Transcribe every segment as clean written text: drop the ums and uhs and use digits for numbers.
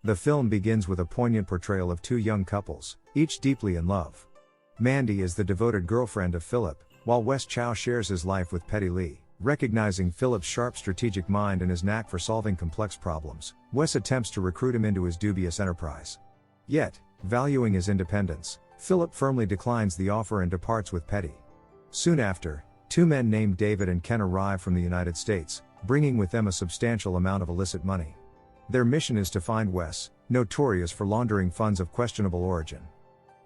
The film begins with a poignant portrayal of two young couples, each deeply in love. Mandy is the devoted girlfriend of Philip, while Wes Chow shares his life with Petty Lee. Recognizing Philip's sharp strategic mind and his knack for solving complex problems, Wes attempts to recruit him into his dubious enterprise. Yet, valuing his independence, Philip firmly declines the offer and departs with Petty. Soon after, two men named David and Ken arrive from the United States, bringing with them a substantial amount of illicit money. Their mission is to find Wes, notorious for laundering funds of questionable origin.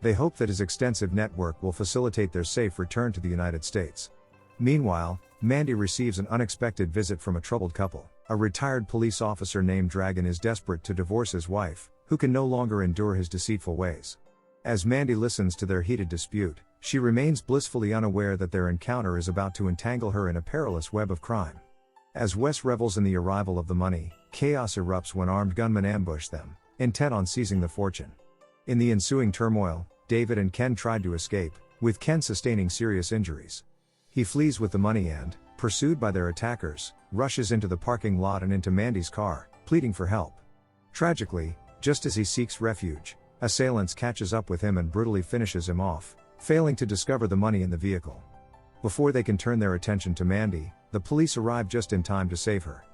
They hope that his extensive network will facilitate their safe return to the United States. Meanwhile, Mandy receives an unexpected visit from a troubled couple. A retired police officer named Dragon is desperate to divorce his wife, who can no longer endure his deceitful ways. As Mandy listens to their heated dispute, she remains blissfully unaware that their encounter is about to entangle her in a perilous web of crime. As Wes revels in the arrival of the money, chaos erupts when armed gunmen ambush them, intent on seizing the fortune. In the ensuing turmoil, David and Ken tried to escape, with Ken sustaining serious injuries. He flees with the money and, pursued by their attackers, rushes into the parking lot and into Mandy's car, pleading for help. Tragically, just as he seeks refuge, assailants catches up with him and brutally finishes him off, failing to discover the money in the vehicle. Before they can turn their attention to Mandy, the police arrive just in time to save her.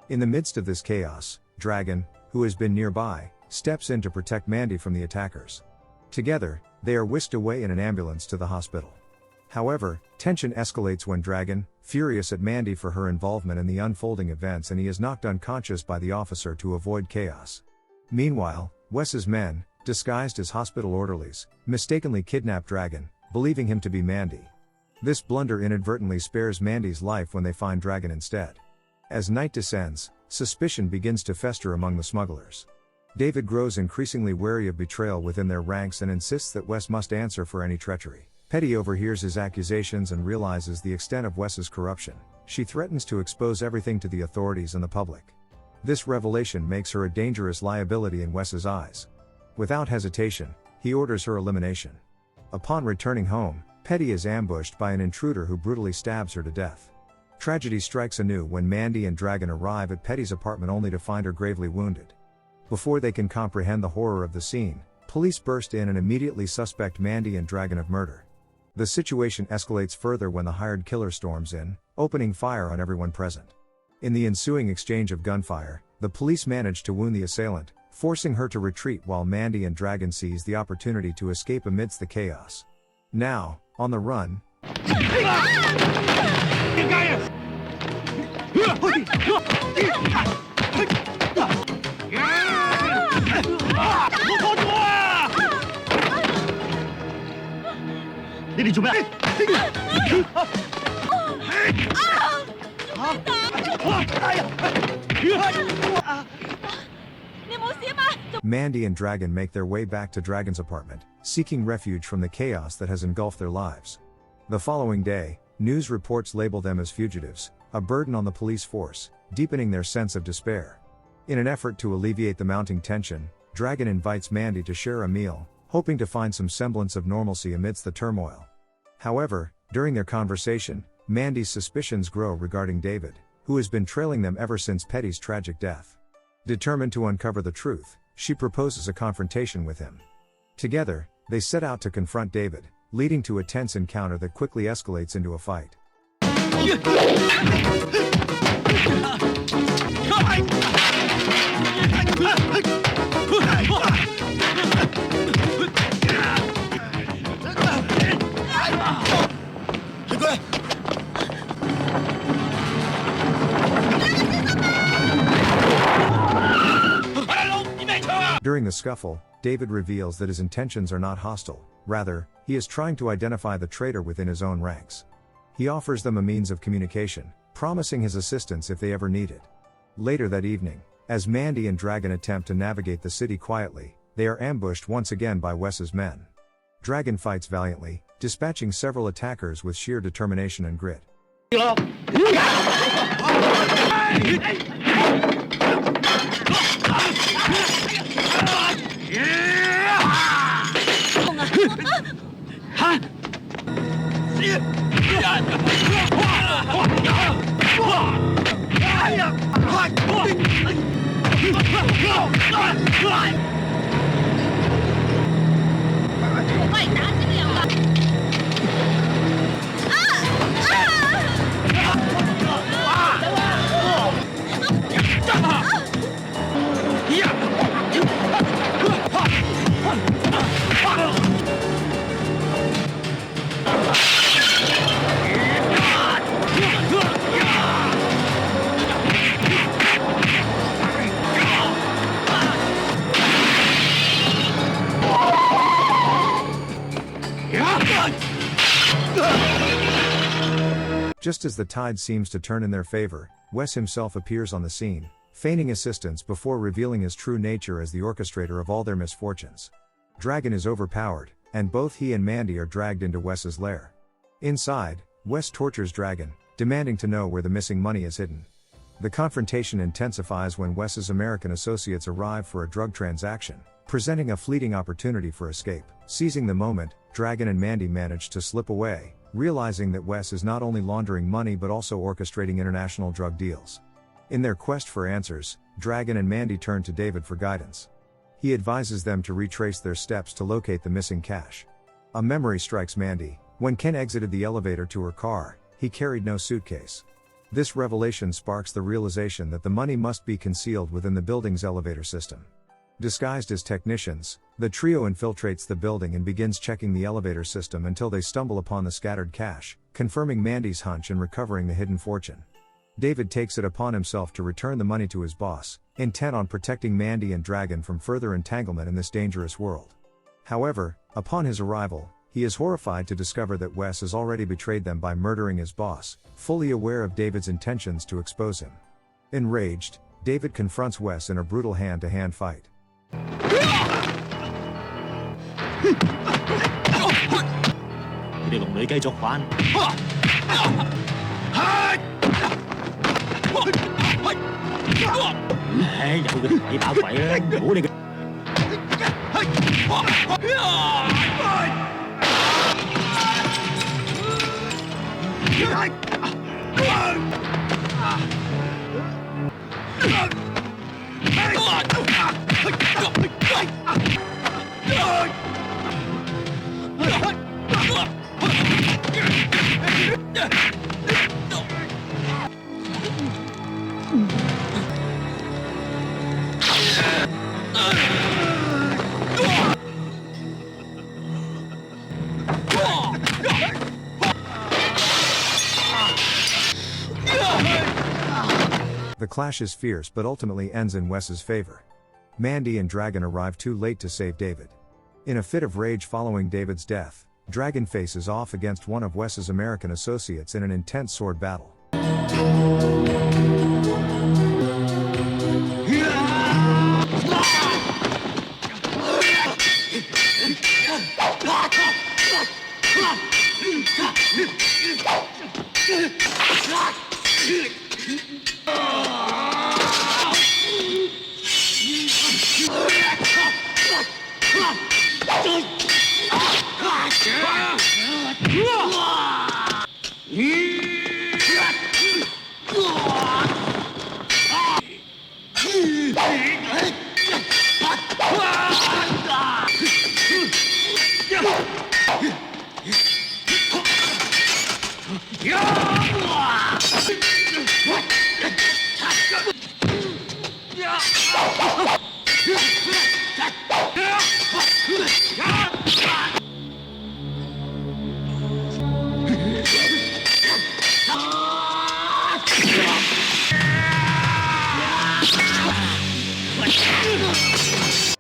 In the midst of this chaos, Dragon, who has been nearby, steps in to protect Mandy from the attackers. Together, they are whisked away in an ambulance to the hospital. However, tension escalates when Dragon, furious at Mandy for her involvement in the unfolding events, and he is knocked unconscious by the officer to avoid chaos. Meanwhile, Wes's men, disguised as hospital orderlies, mistakenly kidnap Dragon, believing him to be Mandy. This blunder inadvertently spares Mandy's life when they find Dragon instead. As night descends, suspicion begins to fester among the smugglers. David grows increasingly wary of betrayal within their ranks and insists that Wes must answer for any treachery. Petty overhears his accusations and realizes the extent of Wes's corruption. She threatens to expose everything to the authorities and the public. This revelation makes her a dangerous liability in Wes's eyes. Without hesitation, he orders her elimination. Upon returning home, Petty is ambushed by an intruder who brutally stabs her to death. Tragedy strikes anew when Mandy and Dragon arrive at Petty's apartment only to find her gravely wounded. Before they can comprehend the horror of the scene, police burst in and immediately suspect Mandy and Dragon of murder. The situation escalates further when the hired killer storms in, opening fire on everyone present. In the ensuing exchange of gunfire, the police manage to wound the assailant, forcing her to retreat while Mandy and Dragon seize the opportunity to escape amidst the chaos. Now, on the run, Mandy and Dragon make their way back to Dragon's apartment, seeking refuge from the chaos that has engulfed their lives. The following day, news reports label them as fugitives, a burden on the police force, deepening their sense of despair. In an effort to alleviate the mounting tension, Dragon invites Mandy to share a meal, hoping to find some semblance of normalcy amidst the turmoil. However, during their conversation, Mandy's suspicions grow regarding David, who has been trailing them ever since Petty's tragic death. Determined to uncover the truth, she proposes a confrontation with him. Together, they set out to confront David, leading to a tense encounter that quickly escalates into a fight. During the scuffle, David reveals that his intentions are not hostile, rather, he is trying to identify the traitor within his own ranks. He offers them a means of communication, promising his assistance if they ever need it. Later that evening, as Mandy and Dragon attempt to navigate the city quietly, they are ambushed once again by Wes's men. Dragon fights valiantly, dispatching several attackers with sheer determination and grit. Just as the tide seems to turn in their favor, Wes himself appears on the scene, feigning assistance before revealing his true nature as the orchestrator of all their misfortunes. Dragon is overpowered, and both he and Mandy are dragged into Wes's lair. Inside, Wes tortures Dragon, demanding to know where the missing money is hidden. The confrontation intensifies when Wes's American associates arrive for a drug transaction, presenting a fleeting opportunity for escape. Seizing the moment, Dragon and Mandy manage to slip away, realizing that Wes is not only laundering money but also orchestrating international drug deals. In their quest for answers, Dragon and Mandy turn to David for guidance. He advises them to retrace their steps to locate the missing cash. A memory strikes Mandy: when Ken exited the elevator to her car, he carried no suitcase. This revelation sparks the realization that the money must be concealed within the building's elevator system. Disguised as technicians, the trio infiltrates the building and begins checking the elevator system until they stumble upon the scattered cash, confirming Mandy's hunch and recovering the hidden fortune. David takes it upon himself to return the money to his boss, intent on protecting Mandy and Dragon from further entanglement in this dangerous world. However, upon his arrival, he is horrified to discover that Wes has already betrayed them by murdering his boss, fully aware of David's intentions to expose him. Enraged, David confronts Wes in a brutal hand-to-hand fight. 你哋龍女繼續玩。唉，有嘅你把鬼啦，唔好你嘅。The clash is fierce but ultimately ends in Wes's favor. Mandy and Dragon arrive too late to save David. In a fit of rage following David's death, Dragon faces off against one of Wes's American associates in an intense sword battle.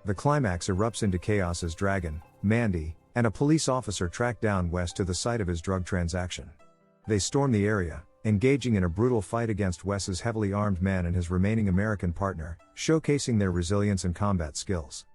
The climax erupts into chaos as Dragon, Mandy, and a police officer track down Wes to the site of his drug transaction. They storm the area, engaging in a brutal fight against Wes's heavily armed man and his remaining American partner, showcasing their resilience and combat skills.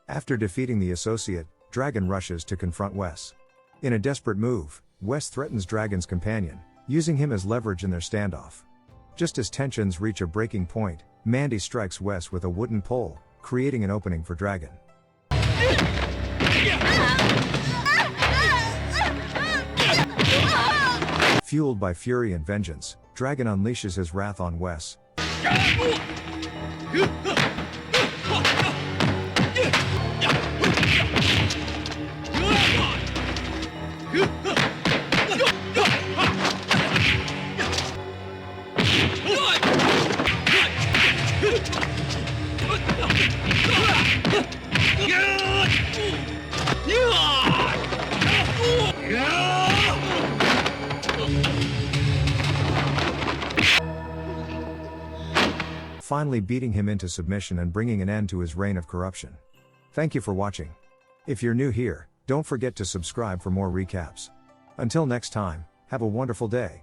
After defeating the associate, Dragon rushes to confront Wes. In a desperate move, Wes threatens Dragon's companion, using him as leverage in their standoff. Just as tensions reach a breaking point, Mandy strikes Wes with a wooden pole, creating an opening for Dragon. Fueled by fury and vengeance, Dragon unleashes his wrath on Wes. Finally beating him into submission and bringing an end to his reign of corruption. Thank you for watching. If you're new here, don't forget to subscribe for more recaps. Until next time, have a wonderful day.